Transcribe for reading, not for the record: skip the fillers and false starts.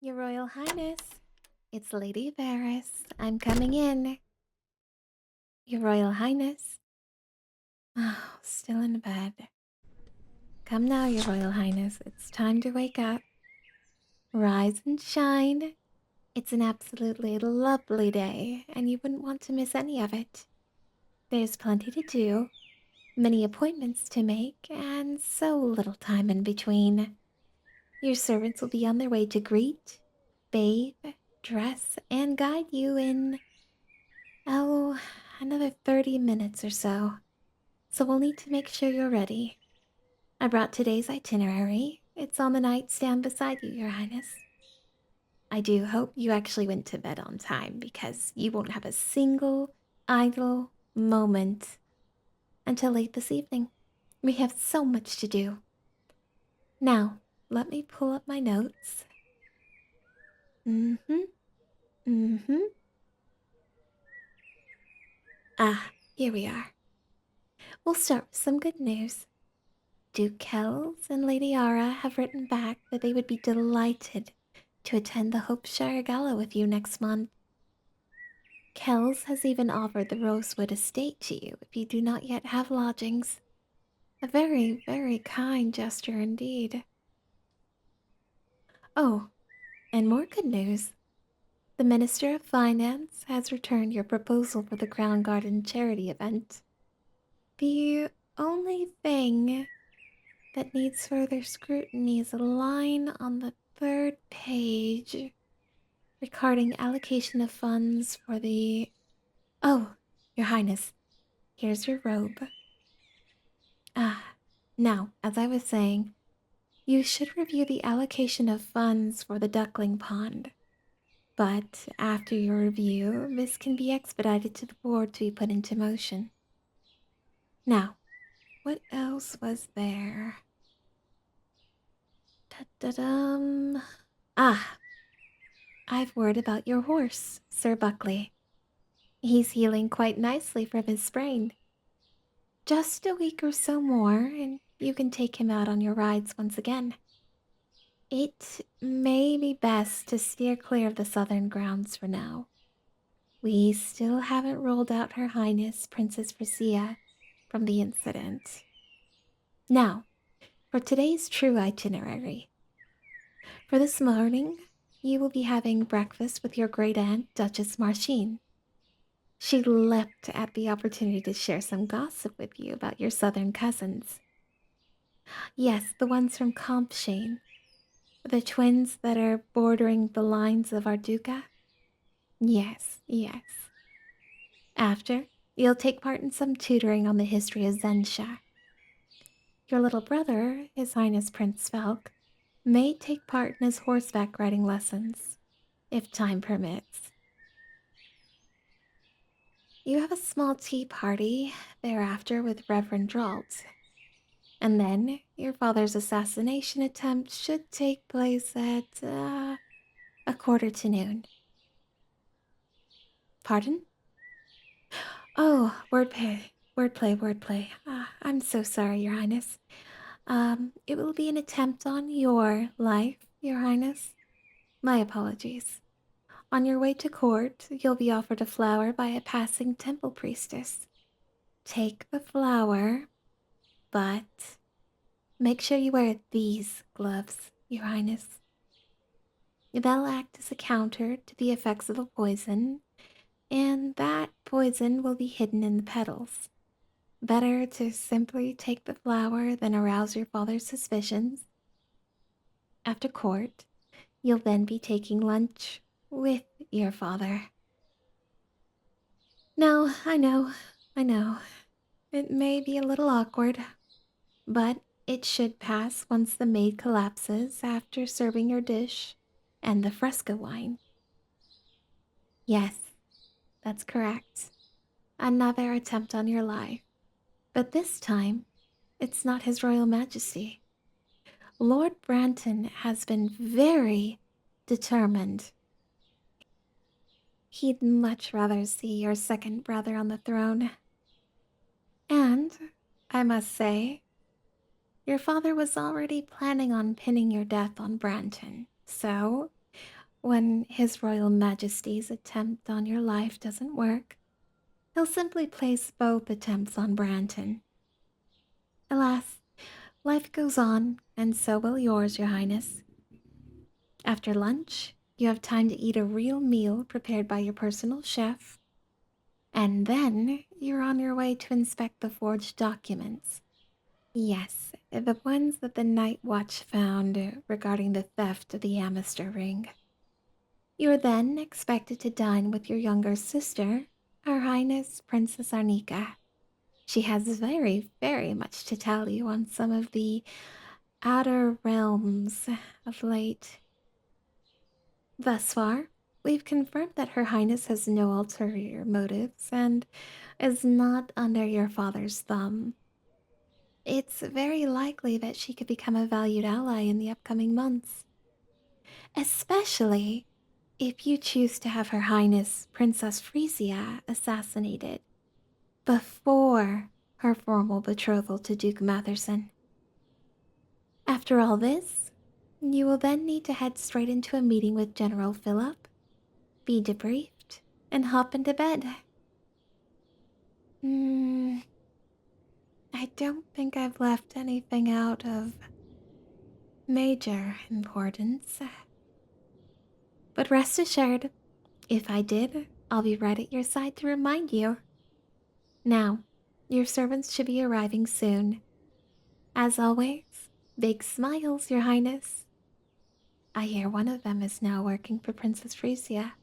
Your Royal Highness, it's Lady Varys. I'm coming in. Your Royal Highness. Oh, still in bed. Come now, Your Royal Highness. It's time to wake up. Rise and shine. It's an absolutely lovely day, and you wouldn't want to miss any of it. There's plenty to do, many appointments to make, and so little time in between. Your servants will be on their way to greet, bathe, dress, and guide you in Oh, another 30 minutes or so. So we'll need to make sure you're ready. I brought today's itinerary. It's on the nightstand beside you, Your Highness. I do hope you actually went to bed on time because you won't have a single idle moment until late this evening. We have so much to do. Now, let me pull up my notes. Mm hmm, mm hmm. Ah, here we are. We'll start with some good news. Duke Kells and Lady Ara have written back that they would be delighted to attend the Hopeshire Gala with you next month. Kells has even offered the Rosewood estate to you if you do not yet have lodgings. A very, very kind gesture indeed. Oh, and more good news. The Minister of Finance has returned your proposal for the Crown Garden charity event. The only thing that needs further scrutiny is a line on the third page regarding allocation of funds for the. Oh, Your Highness, here's your robe. Now, as I was saying, you should review the allocation of funds for the duckling pond. But after your review, this can be expedited to the board to be put into motion. Now, what else was there? Da-da-dum. Ah, I've word about your horse, Sir Buckley. He's healing quite nicely from his sprain. Just a week or so more, and you can take him out on your rides once again. It may be best to steer clear of the southern grounds for now. We still haven't rolled out Her Highness Princess Frisia from the incident. Now, for today's true itinerary. For this morning, you will be having breakfast with your great aunt, Duchess Marcine. She leapt at the opportunity to share some gossip with you about your southern cousins. Yes, the ones from Compshane. The twins that are bordering the lines of Arduca? Yes, yes. After, you'll take part in some tutoring on the history of Zensha. Your little brother, His Highness Prince Falk, may take part in his horseback riding lessons, if time permits. You have a small tea party thereafter with Reverend Dralt. And then your father's assassination attempt should take place at a quarter to noon. Pardon? Oh, wordplay. I'm so sorry, Your Highness. It will be an attempt on your life, Your Highness. My apologies. On your way to court, you'll be offered a flower by a passing temple priestess. Take the flower, but make sure you wear these gloves, Your Highness. They'll act as a counter to the effects of a poison, and that poison will be hidden in the petals. Better to simply take the flower than arouse your father's suspicions. After court, you'll then be taking lunch with your father. Now, I know, it may be a little awkward, but it should pass once the maid collapses after serving your dish and the fresca wine. Yes, that's correct. Another attempt on your life. But this time, it's not His Royal Majesty. Lord Branton has been very determined. He'd much rather see your second brother on the throne. And, I must say, your father was already planning on pinning your death on Branton, so When His Royal Majesty's attempt on your life doesn't work, he'll simply place both attempts on Branton. Alas, life goes on, and so will yours, Your Highness. After lunch, you have time to eat a real meal prepared by your personal chef, and then you're on your way to inspect the forged documents. Yes, the ones that the Night Watch found regarding the theft of the Amister ring. You're then expected to dine with your younger sister, Her Highness Princess Arnika. She has very, very much to tell you on some of the outer realms of late. Thus far, we've confirmed that Her Highness has no ulterior motives and is not under your father's thumb. It's very likely that she could become a valued ally in the upcoming months, especially if you choose to have Her Highness Princess Frisia assassinated before her formal betrothal to Duke Matherson. After all this, you will then need to head straight into a meeting with General Philip, be debriefed, and hop into bed. Hmm, I don't think I've left anything out of major importance. But rest assured, if I did, I'll be right at your side to remind you. Now, your servants should be arriving soon. As always, big smiles, Your Highness. I hear one of them is now working for Princess Frisia.